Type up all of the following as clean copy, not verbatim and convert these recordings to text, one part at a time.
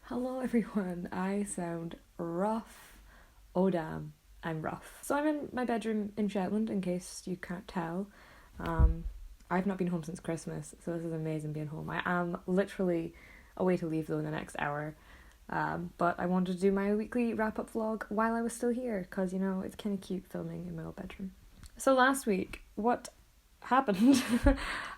Hello everyone, I sound rough. Oh damn, I'm rough. So I'm in my bedroom in Shetland, in case you can't tell. I've not been home since Christmas, so this is amazing being home. I am literally away to leave though in the next hour. But I wanted to do my weekly wrap-up vlog while I was still here, because, you know, it's kind of cute filming in my old bedroom. So last week, what happened?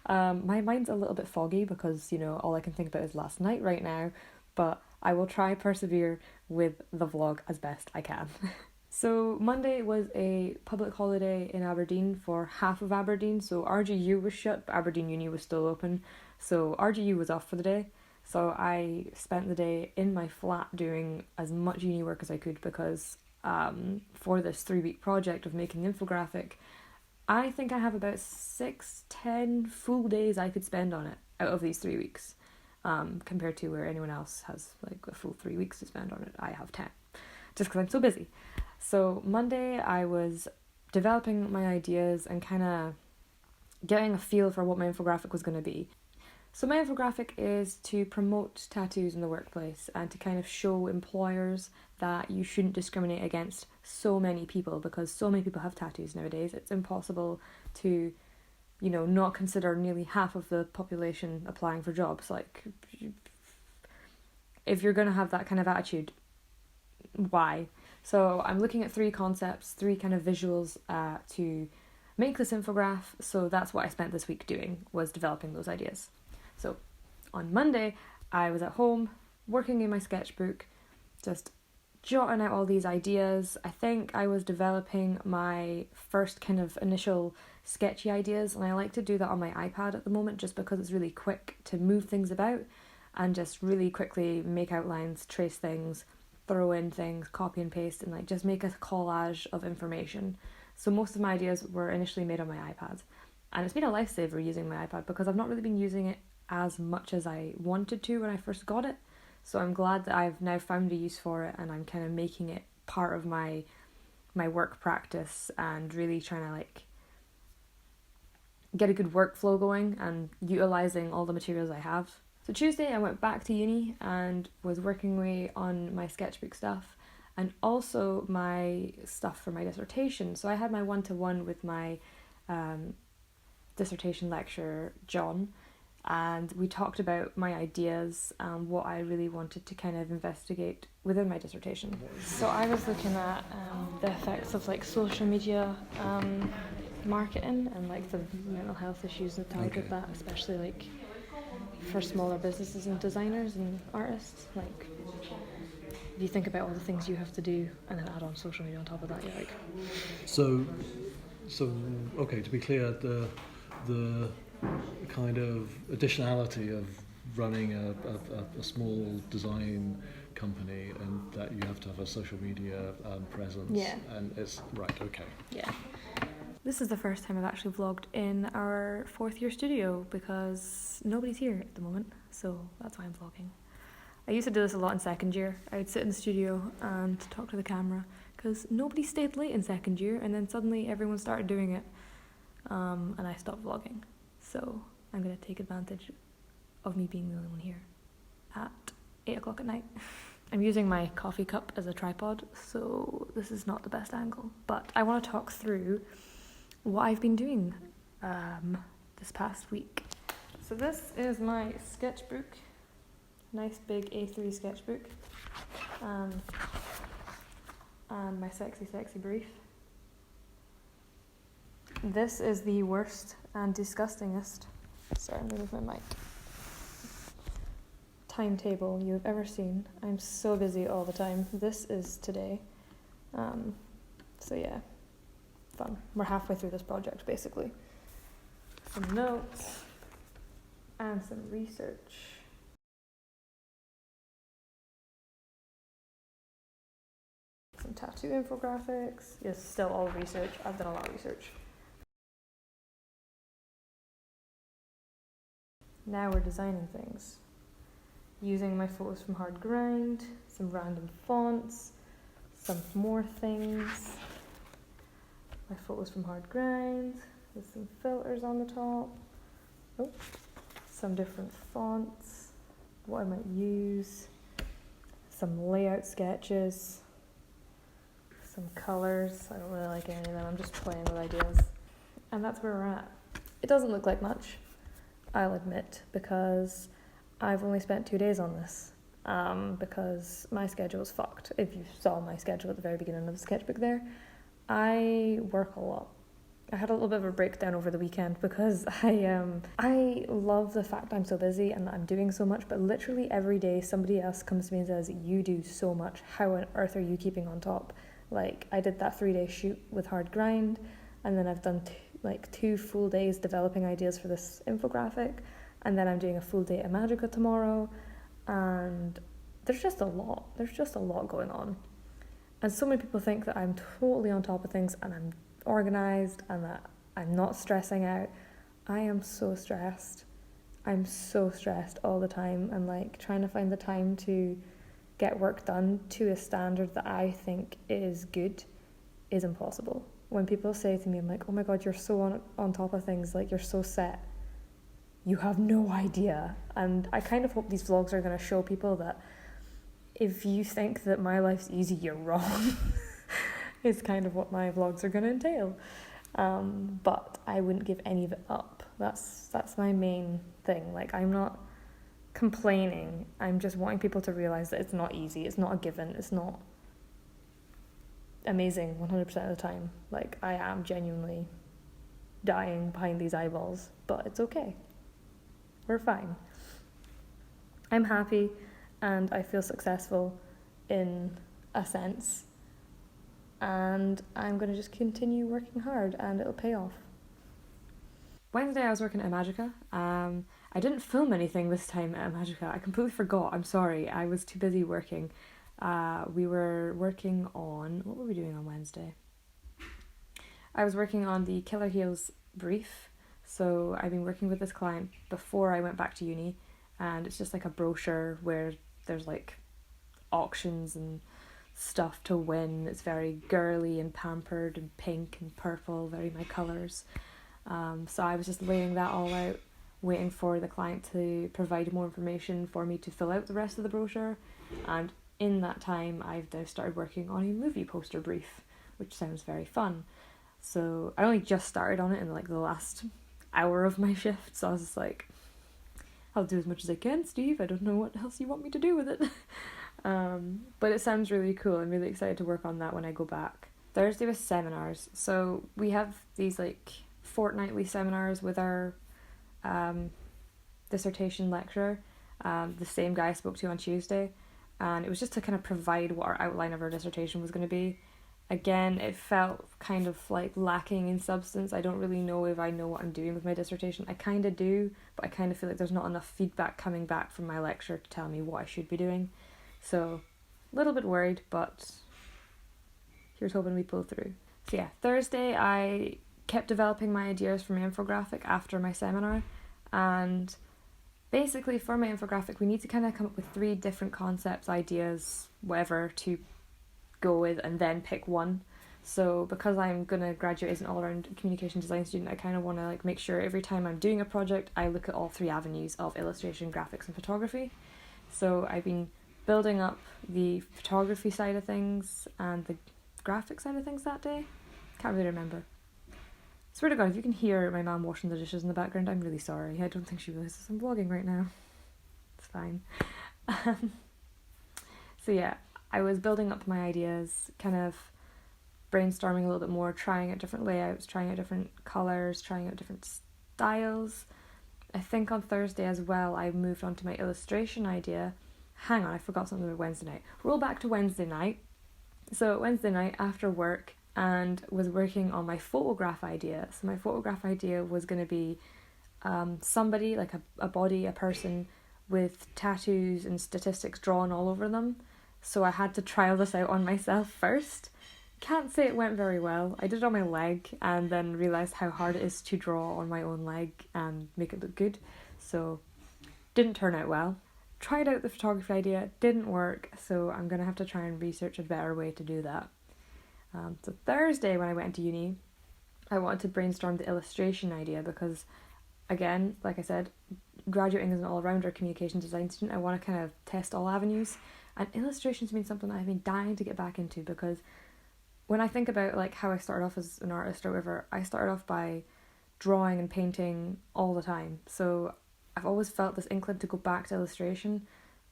My mind's a little bit foggy because, you know, all I can think about is last night right now, but I will try persevere with the vlog as best I can. So Monday was a public holiday in Aberdeen for half of Aberdeen, so RGU was shut, but Aberdeen Uni was still open, so RGU was off for the day. So I spent the day in my flat doing as much uni work as I could because for this 3-week project of making the infographic, I think I have about 6-10 full days I could spend on it out of these 3 weeks. Compared to where anyone else has like a full 3 weeks to spend on it, I have 10, just because I'm so busy. So Monday I was developing my ideas and kind of getting a feel for what my infographic was going to be. So my infographic is to promote tattoos in the workplace and to kind of show employers that you shouldn't discriminate against so many people, because so many people have tattoos nowadays. It's impossible to, you know, not consider nearly half of the population applying for jobs. Like, if you're going to have that kind of attitude, why? So I'm looking at 3 concepts, 3 kind of visuals to make this infograph. So that's what I spent this week doing, was developing those ideas. So on Monday, I was at home working in my sketchbook, just jotting out all these ideas. I think I was developing my first kind of initial sketchy ideas, and I like to do that on my iPad at the moment just because it's really quick to move things about and just really quickly make outlines, trace things, throw in things, copy and paste, and like just make a collage of information. So most of my ideas were initially made on my iPad, and it's been a lifesaver using my iPad because I've not really been using it as much as I wanted to when I first got it. So I'm glad that I've now found a use for it, and I'm kind of making it part of my work practice and really trying to like get a good workflow going and utilising all the materials I have. So Tuesday I went back to uni and was working away on my sketchbook stuff and also my stuff for my dissertation. So I had my one-to-one with my dissertation lecturer, John, and we talked about my ideas and what I really wanted to kind of investigate within my dissertation. So I was looking at the effects of like social media marketing and like the mental health issues that tied with that, especially like for smaller businesses and designers and artists. Like, if you think about all the things you have to do and then add on social media on top of that, you're like... So okay, to be clear, the kind of additionality of running a small design company and that you have to have a social media presence. Yeah. And it's right, okay. Yeah. This is the first time I've actually vlogged in our 4th year studio because nobody's here at the moment, so that's why I'm vlogging. I used to do this a lot in 2nd year. I would sit in the studio and talk to the camera because nobody stayed late in 2nd year, and then suddenly everyone started doing it, and I stopped vlogging. So I'm going to take advantage of me being the only one here at 8 o'clock at night. I'm using my coffee cup as a tripod, so this is not the best angle, but I want to talk through what I've been doing this past week. So this is my sketchbook, nice big A3 sketchbook, and my sexy brief. This is the worst and disgustingest, sorry, I'm going to move my mic, timetable you've ever seen. I'm so busy all the time. This is today. So yeah, fun. We're halfway through this project basically. Some notes and some research. Some tattoo infographics. Yes, still all research. I've done a lot of research. Now we're designing things. Using my photos from Hard Grind, some random fonts, some more things. My photos from Hard Grind with some filters on the top. Oh, some different fonts, what I might use. some layout sketches, some colours. I don't really like any of them, I'm just playing with ideas. And that's where we're at. It doesn't look like much, I'll admit, because I've only spent 2 days on this. Because my schedule is fucked. If you saw my schedule at the very beginning of the sketchbook there, I work a lot. I had a little bit of a breakdown over the weekend because I love the fact I'm so busy and that I'm doing so much, but literally every day somebody else comes to me and says, you do so much, how on earth are you keeping on top? Like, I did that 3-day shoot with Hard Grind, and then I've done 2 full days developing ideas for this infographic, and then I'm doing a full day at Magica tomorrow, and there's just a lot going on. And so many people think that I'm totally on top of things and I'm organised and that I'm not stressing out. I am so stressed. I'm so stressed all the time, and like trying to find the time to get work done to a standard that I think is good is impossible. When people say to me, I'm like, oh my god, you're so on top of things, like you're so set. You have no idea. And I kind of hope these vlogs are going to show people that if you think that my life's easy, you're wrong. Is kind of what my vlogs are going to entail. But I wouldn't give any of it up. That's my main thing. Like, I'm not complaining. I'm just wanting people to realise that it's not easy. It's not a given. It's not amazing 100% of the time. Like, I am genuinely dying behind these eyeballs, but it's okay. We're fine. I'm happy and I feel successful in a sense, and I'm going to just continue working hard and it'll pay off. Wednesday I was working at Magica. I didn't film anything this time at Magica. I completely forgot. I'm sorry. I was too busy working. We were working on... What were we doing on Wednesday? I was working on the Killer Heels brief. So I've been working with this client before I went back to uni, and it's just like a brochure where there's like auctions and stuff to win. It's very girly and pampered and pink and purple, very my colours. So I was just laying that all out, waiting for the client to provide more information for me to fill out the rest of the brochure. And in that time, I've now started working on a movie poster brief, which sounds very fun. So I only just started on it in like the last hour of my shift, so I was just like, I'll do as much as I can, Steve. I don't know what else you want me to do with it. But it sounds really cool. I'm really excited to work on that when I go back. Thursday was seminars. So we have these like fortnightly seminars with our dissertation lecturer, the same guy I spoke to on Tuesday, and it was just to kind of provide what our outline of our dissertation was going to be. Again, it felt kind of like lacking in substance. I don't really know if I know what I'm doing with my dissertation. I kind of do, but I kind of feel like there's not enough feedback coming back from my lecturer to tell me what I should be doing. So, a little bit worried, but here's hoping we pull through. So yeah, Thursday I kept developing my ideas for my infographic after my seminar, and basically for my infographic we need to kind of come up with 3 different concepts, ideas, whatever, to go with and then pick one. So because I'm going to graduate as an all-around communication design student, I kind of want to like make sure every time I'm doing a project I look at all 3 avenues of illustration, graphics and photography. So I've been building up the photography side of things and the graphic side of things that day. Can't really remember. Swear to God, if you can hear my mum washing the dishes in the background, I'm really sorry. I don't think she realises I'm vlogging right now. It's fine. So yeah, I was building up my ideas, kind of brainstorming a little bit more, trying out different layouts, trying out different colours, trying out different styles. I think on Thursday as well I moved on to my illustration idea. Hang on, I forgot something about Wednesday night. Roll back to Wednesday night. So Wednesday night after work, and was working on my photograph idea. So my photograph idea was going to be somebody, like a body, a person with tattoos and statistics drawn all over them. So I had to trial this out on myself first. Can't say it went very well. I did it on my leg and then realised how hard it is to draw on my own leg and make it look good. So didn't turn out well. Tried out the photography idea, didn't work, so I'm going to have to try and research a better way to do that. So Thursday when I went into uni, I wanted to brainstorm the illustration idea because, again, like I said, graduating as an all-rounder communication design student, I want to kind of test all avenues. And illustration's been something I've been dying to get back into, because when I think about like how I started off as an artist or whatever, I started off by drawing and painting all the time. So I've always felt this inkling to go back to illustration,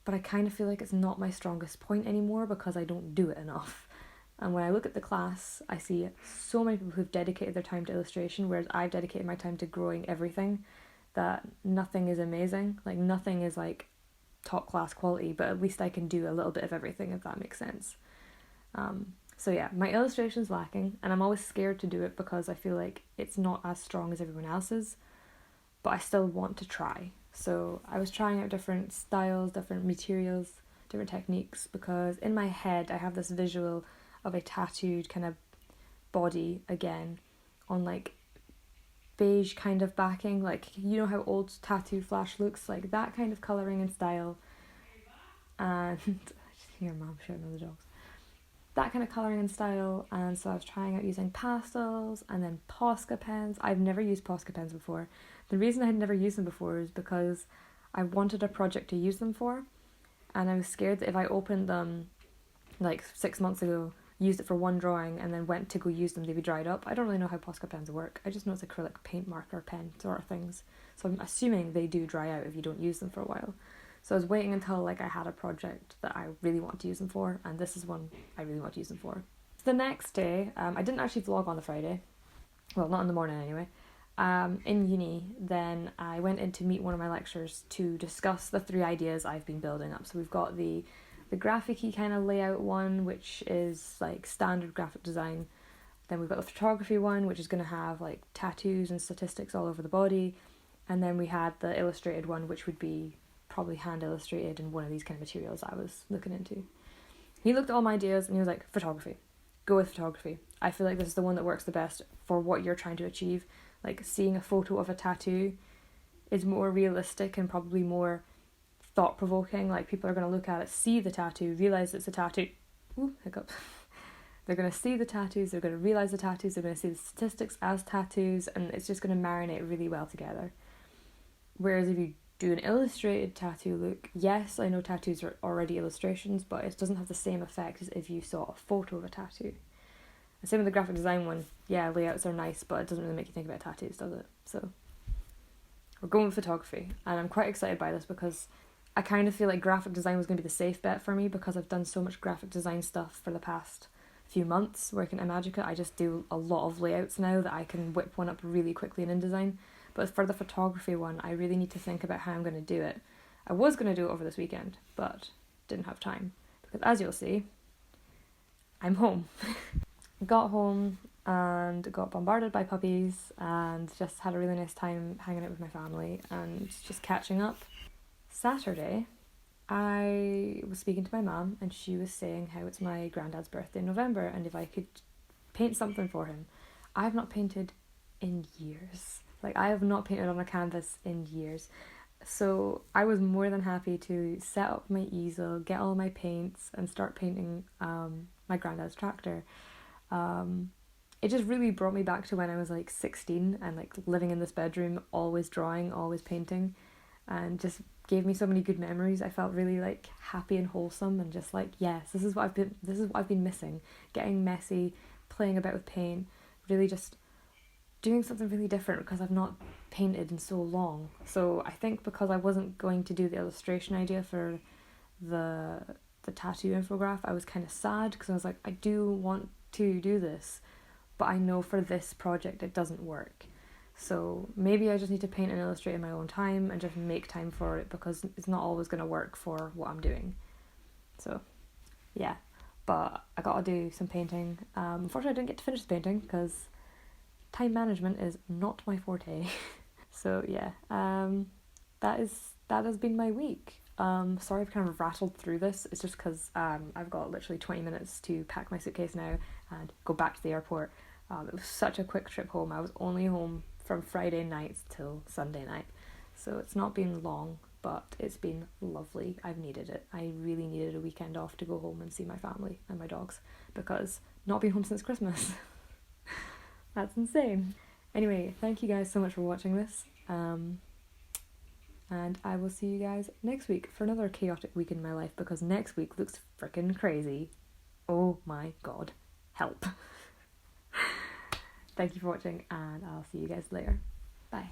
but I kind of feel like it's not my strongest point anymore because I don't do it enough. And when I look at the class, I see so many people who've dedicated their time to illustration, whereas I've dedicated my time to growing everything, that nothing is amazing. Like, nothing is like top class quality, but at least I can do a little bit of everything, if that makes sense. So yeah, my illustration's lacking, and I'm always scared to do it because I feel like it's not as strong as everyone else's, but I still want to try. So I was trying out different styles, different materials, different techniques, because in my head I have this visual of a tattooed kind of body again on like beige kind of backing, like, you know how old tattoo flash looks, like that kind of colouring and style. And I just hear Mum shouting at the dogs. That kind of colouring and style, and so I was trying out using pastels and then Posca pens. I've never used Posca pens before. The reason I had never used them before is because I wanted a project to use them for, and I was scared that if I opened them like 6 months ago, used it for one drawing, and then went to go use them, they'd be dried up. I don't really know how Posca pens work. I just know it's acrylic paint marker pen sort of things. So I'm assuming they do dry out if you don't use them for a while. So I was waiting until like I had a project that I really want to use them for, and this is one I really want to use them for. So the next day, I didn't actually vlog on the Friday. Well, not in the morning anyway. In uni, then I went in to meet one of my lecturers to discuss the 3 ideas I've been building up. So we've got the graphic-y kind of layout one, which is like standard graphic design. Then we've got the photography one, which is going to have like tattoos and statistics all over the body. And then we had the illustrated one, which would be probably hand illustrated in one of these kind of materials I was looking into. He looked at all my ideas and he was like, photography. Go with photography. I feel like this is the one that works the best for what you're trying to achieve. Like, seeing a photo of a tattoo is more realistic and probably more thought-provoking. Like, people are going to look at it, see the tattoo, realise it's a tattoo. Ooh, hiccup. They're going to see the tattoos, they're going to realise the tattoos, they're going to see the statistics as tattoos, and it's just going to marinate really well together. Whereas if you do an illustrated tattoo look, yes, I know tattoos are already illustrations, but it doesn't have the same effect as if you saw a photo of a tattoo. And same with the graphic design one. Yeah, layouts are nice, but it doesn't really make you think about tattoos, does it? So we're going with photography, and I'm quite excited by this because I kind of feel like graphic design was going to be the safe bet for me, because I've done so much graphic design stuff for the past few months working at Magica. I just do a lot of layouts now that I can whip one up really quickly in InDesign. But for the photography one, I really need to think about how I'm going to do it. I was going to do it over this weekend, but didn't have time. Because as you'll see, I'm home. Got home and got bombarded by puppies and just had a really nice time hanging out with my family and just catching up. Saturday, I was speaking to my mum and she was saying how it's my granddad's birthday in November and if I could paint something for him. I've not painted in years. Like, I have not painted on a canvas in years. So I was more than happy to set up my easel, get all my paints and start painting my granddad's tractor. It just really brought me back to when I was like 16 and like living in this bedroom, always drawing, always painting, and just gave me so many good memories. I felt really like happy and wholesome and just like, yes, this is what I've been missing. Getting messy, playing about with paint, really just doing something really different because I've not painted in so long. So I think because I wasn't going to do the illustration idea for the tattoo infograph, I was kind of sad because I was like, I do want to do this, but I know for this project it doesn't work. So maybe I just need to paint and illustrate in my own time and just make time for it because it's not always going to work for what I'm doing. So yeah, but I gotta do some painting. Unfortunately I didn't get to finish the painting because time management is not my forte. So yeah, that has been my week. Sorry I've kind of rattled through this. It's just because I've got literally 20 minutes to pack my suitcase now and go back to the airport. It was such a quick trip home. I was only home from Friday night till Sunday night, so it's not been long, but it's been lovely. I've needed it. I really needed a weekend off to go home and see my family and my dogs, because not been home since Christmas. That's insane. Anyway, thank you guys so much for watching this. And I will see you guys next week for another chaotic week in my life, because next week looks freaking crazy. Oh my god. Help. Thank you for watching, and I'll see you guys later. Bye.